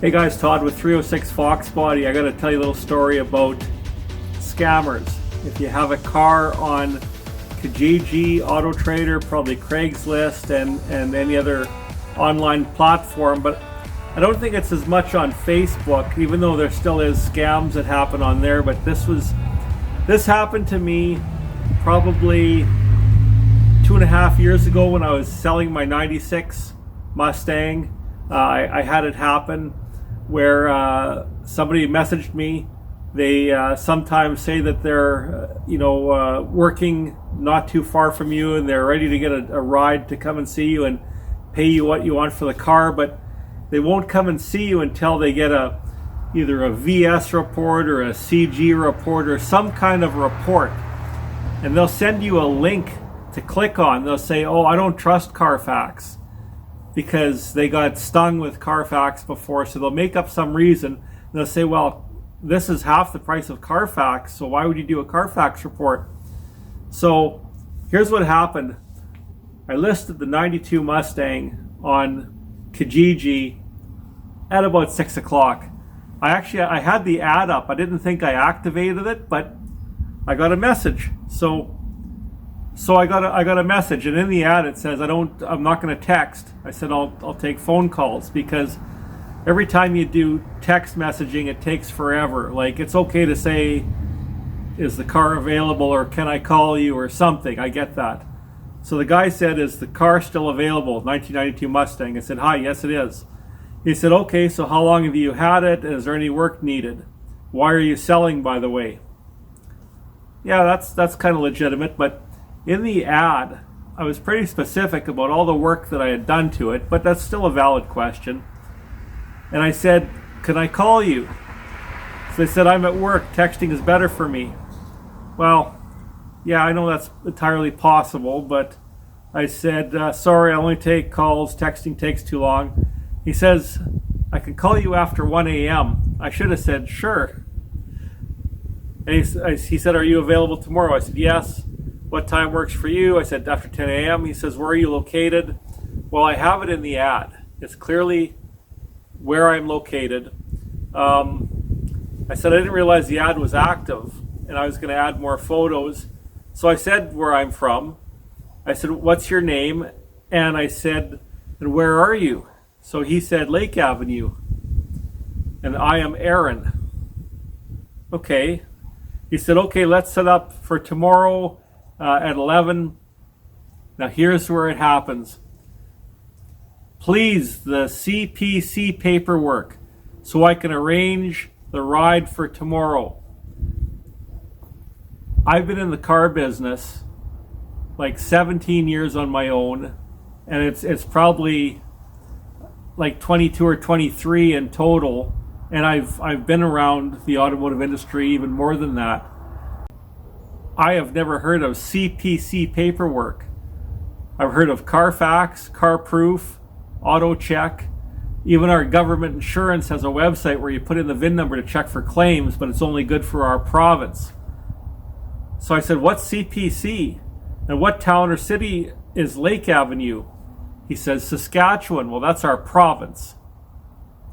Hey guys, Todd with 306 Foxbody. I got to tell you a little story about scammers. If you have a car on Kijiji, Auto Trader, probably Craigslist, and any other online platform, but I don't think it's as much on Facebook, even though there still is scams that happen on there. But this happened to me probably 2.5 years ago when I was selling my 96 Mustang. I had it happen where somebody messaged me. They sometimes say that they're working not too far from you and they're ready to get a ride to come and see you and pay you what you want for the car, but they won't come and see you until they get either a VS report or a CG report or some kind of report. And they'll send you a link to click on. They'll say, oh, I don't trust Carfax, because they got stung with Carfax before, so they'll make up some reason. And they'll say, well, this is half the price of Carfax, so why would you do a Carfax report? So here's what happened. I listed the 92 Mustang on Kijiji at about 6 o'clock. I had the ad up. I didn't think I activated it, but I got a message. So I got a message, and in the ad it says I'm not going to text. I said I'll take phone calls, because every time you do text messaging it takes forever. Like, it's okay to say, is the car available, or can I call you, or something. I get that. So the guy said, is the car still available? 1992 Mustang. I said, hi, yes it is. He said, okay, so how long have you had it? Is there any work needed? Why are you selling, by the way? Yeah, that's kind of legitimate, but in the ad, I was pretty specific about all the work that I had done to it, but that's still a valid question. And I said, can I call you? So they said, I'm at work, texting is better for me. Well, yeah, I know that's entirely possible, but I said, sorry, I only take calls, texting takes too long. He says, I can call you after 1 a.m. I should have said, sure. And he said, are you available tomorrow? I said, yes. What time works for you? I said, after 10 a.m. He says, where are you located? Well, I have it in the ad. It's clearly where I'm located. I said I didn't realize the ad was active, and I was going to add more photos. So I said where I'm from. I said, what's your name? And I said, and where are you? So he said, Lake Avenue. And I am Aaron. Okay. He said, okay, let's set up for tomorrow at 11. Now here's where it happens. Please, the CPC paperwork, so I can arrange the ride for tomorrow. I've been in the car business like 17 years on my own, and it's probably like 22 or 23 in total, and I've been around the automotive industry even more than that. I have never heard of CPC paperwork. I've heard of Carfax, CarProof, Auto Check. Even our government insurance has a website where you put in the VIN number to check for claims, but it's only good for our province. So I said, what's CPC? And what town or city is Lake Avenue? He says, Saskatchewan. Well, that's our province.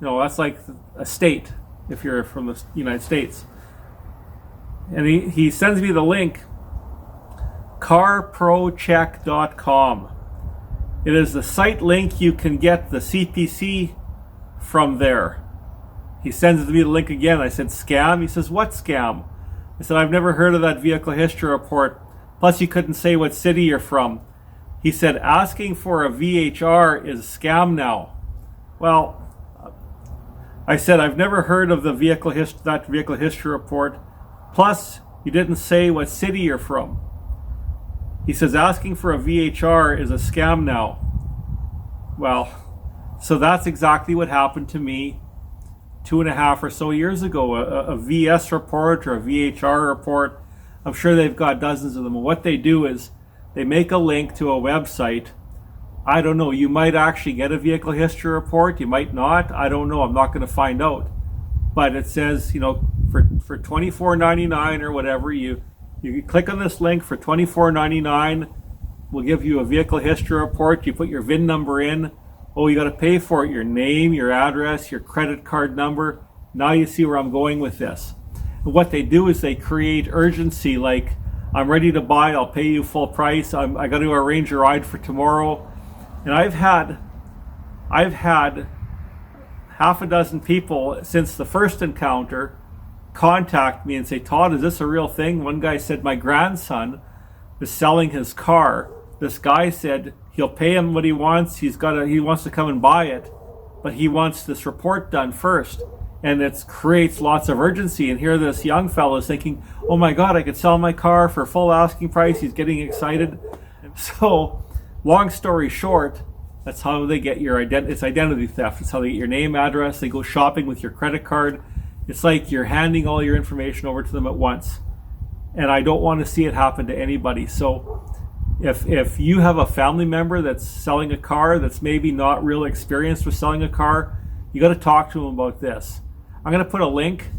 No, that's like a state if you're from the United States. And he sends me the link, carprocheck.com. It is the site link. You can get the CPC from there. He sends me the link again. I said, scam? He says, what scam? I said, I've never heard of that vehicle history report. Plus, you couldn't say what city you're from. He said, asking for a VHR is scam now. Well, I said, I've never heard of that vehicle history report. Plus, you didn't say what city you're from. He says, asking for a VHR is a scam now. Well, so that's exactly what happened to me 2.5 or so years ago. A VS report or a VHR report. I'm sure they've got dozens of them. What they do is they make a link to a website. I don't know. You might actually get a vehicle history report. You might not. I don't know. I'm not going to find out. But it says, for $24.99 or whatever, you click on this link for $24.99. We'll give you a vehicle history report. You put your VIN number in. Oh, you got to pay for it. Your name, your address, your credit card number. Now you see where I'm going with this. And what they do is they create urgency, like, I'm ready to buy, I'll pay you full price. I got to arrange a ride for tomorrow. And I've had half a dozen people since the first encounter contact me and say, Todd, is this a real thing? One guy said, my grandson is selling his car. This guy said he'll pay him what he wants. He wants to come and buy it, but he wants this report done first. And it creates lots of urgency. And here this young fellow is thinking, oh my God, I could sell my car for full asking price. He's getting excited. So long story short, that's how they get your identity. It's identity theft. It's how they get your name, address. They go shopping with your credit card. It's like you're handing all your information over to them at once. And I don't want to see it happen to anybody. So if you have a family member that's selling a car that's maybe not real experienced with selling a car, you got to talk to them about this. I'm going to put a link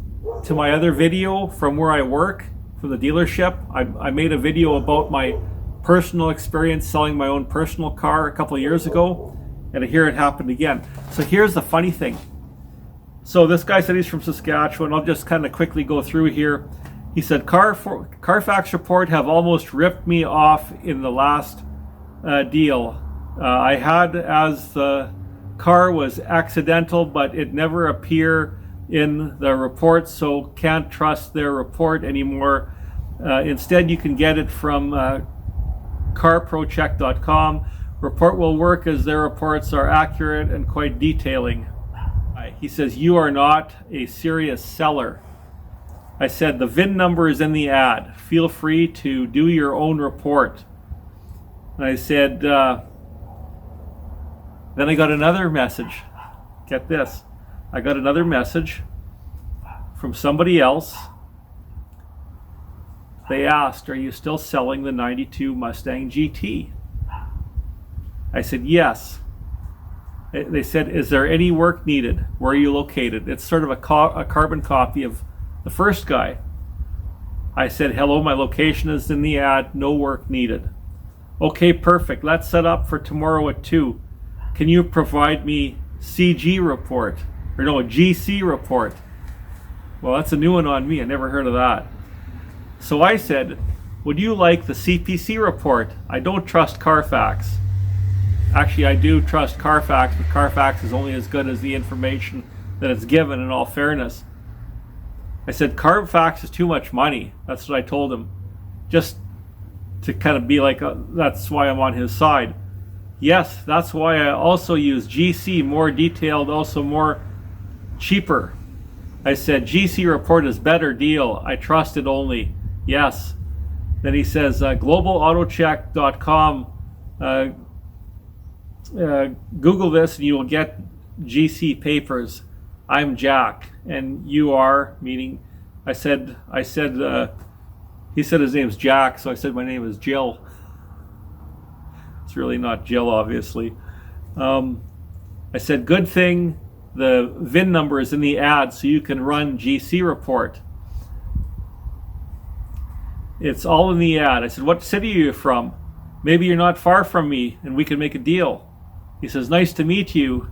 to my other video from where I work, from the dealership. I made a video about my personal experience selling my own personal car a couple of years ago, and here it happened again. So here's the funny thing. So this guy said he's from Saskatchewan. I'll just kind of quickly go through here. He said, Carfax report have almost ripped me off in the last deal. I had as the car was accidental, but it never appear in the report, so can't trust their report anymore. Instead, you can get it from carprocheck.com. Report will work as their reports are accurate and quite detailing. He says, you are not a serious seller. I said, the VIN number is in the ad. Feel free to do your own report. And I said, then I got another message. Get this. I got another message from somebody else. They asked, are you still selling the 92 Mustang GT? I said, yes. They said, is there any work needed? Where are you located? It's sort of a carbon copy of the first guy. I said, hello, my location is in the ad, no work needed. Okay, perfect. Let's set up for tomorrow at 2. Can you provide me CG report? Or no, a GC report. Well, that's a new one on me. I never heard of that. So I said, would you like the CPC report? I don't trust Carfax. Actually, I do trust Carfax, but Carfax is only as good as the information that it's given, in all fairness. I said, Carfax is too much money. That's what I told him. Just to kind of be like, that's why I'm on his side. Yes, that's why I also use GC, more detailed, also more cheaper. I said, GC report is better deal. I trust it only. Yes. Then he says, globalautocheck.com. Google this and you will get GC papers. I'm Jack, and you are, meaning, he said his name's Jack, so I said my name is Jill. It's really not Jill, obviously. I said, good thing the VIN number is in the ad so you can run GC report. It's all in the ad. I said, what city are you from? Maybe you're not far from me and we can make a deal. He says, nice to meet you.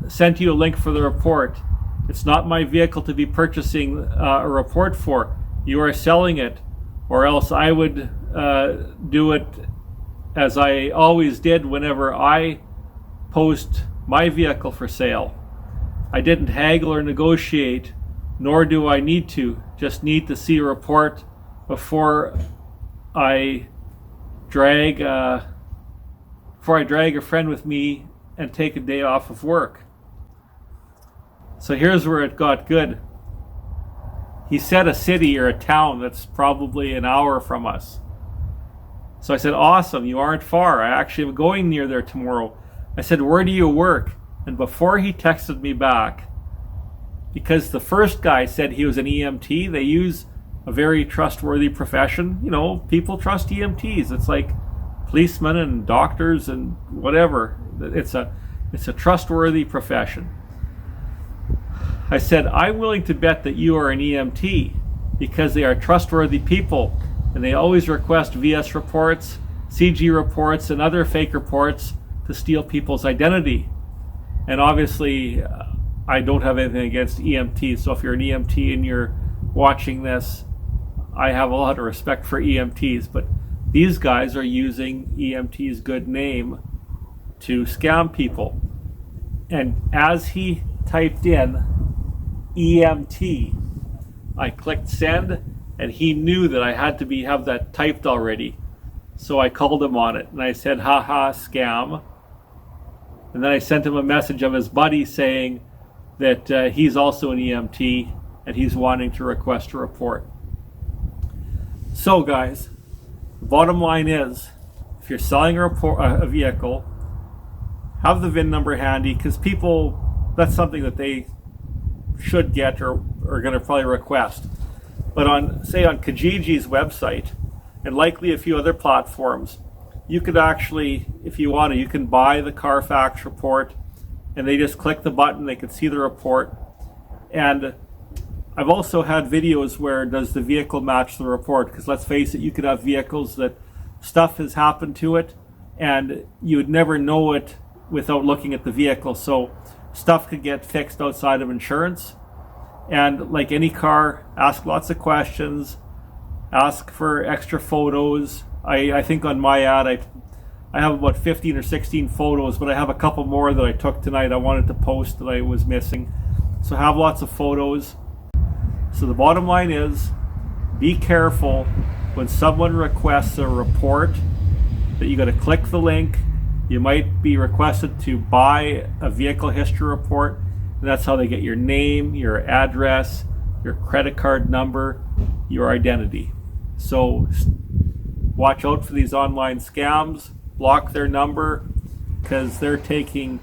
Sent you a link for the report. It's not my vehicle to be purchasing a report for. You are selling it, or else I would do it as I always did whenever I post my vehicle for sale. I didn't haggle or negotiate, nor do I need to. Just need to see a report before I drag a friend with me and take a day off of work. So here's where it got good. He said a city or a town that's probably an hour from us. So I said, awesome, you aren't far. I actually am going near there tomorrow. I said, where do you work? And before he texted me back, because the first guy said he was an EMT, they use a very trustworthy profession. You know, people trust EMTs. It's like policemen and doctors and whatever. It's a trustworthy profession. I said, I'm willing to bet that you are an EMT because they are trustworthy people and they always request VS reports, CG reports, and other fake reports to steal people's identity. And obviously, I don't have anything against EMTs. So if you're an EMT and you're watching this, I have a lot of respect for EMTs. But these guys are using EMT's good name to scam people. And as he typed in EMT, I clicked send, and he knew that I had to have that typed already. So I called him on it, and I said, haha, scam. And then I sent him a message of his buddy saying that he's also an EMT and he's wanting to request a report. So guys, the bottom line is, if you're selling a vehicle, have the VIN number handy, because people, that's something that they should get or are going to probably request. But on Kijiji website, and likely a few other platforms, you could actually, if you want to, you can buy the Carfax report, and they just click the button, they can see the report. And I've also had videos where does the vehicle match the report, because let's face it, you could have vehicles that stuff has happened to it and you would never know it without looking at the vehicle. So stuff could get fixed outside of insurance. And like any car, ask lots of questions, ask for extra photos. I think on my ad, I have about 15 or 16 photos, but I have a couple more that I took tonight I wanted to post that I was missing. So have lots of photos. So the bottom line is, be careful when someone requests a report that you got to click the link. You might be requested to buy a vehicle history report, and that's how they get your name, your address, your credit card number, your identity. So watch out for these online scams, block their number, because they're taking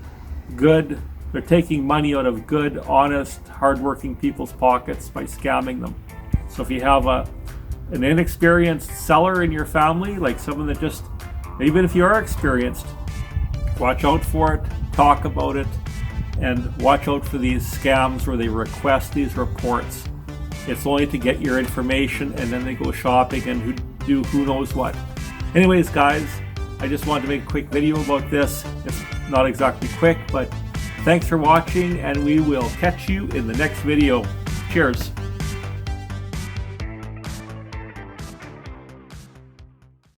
money out of good, honest, hardworking people's pockets by scamming them. So if you have an inexperienced seller in your family, like someone that just, even if you are experienced, watch out for it, talk about it, and watch out for these scams where they request these reports. It's only to get your information, and then they go shopping and do who knows what. Anyways, guys, I just wanted to make a quick video about this. It's not exactly quick, but thanks for watching, and we will catch you in the next video. Cheers.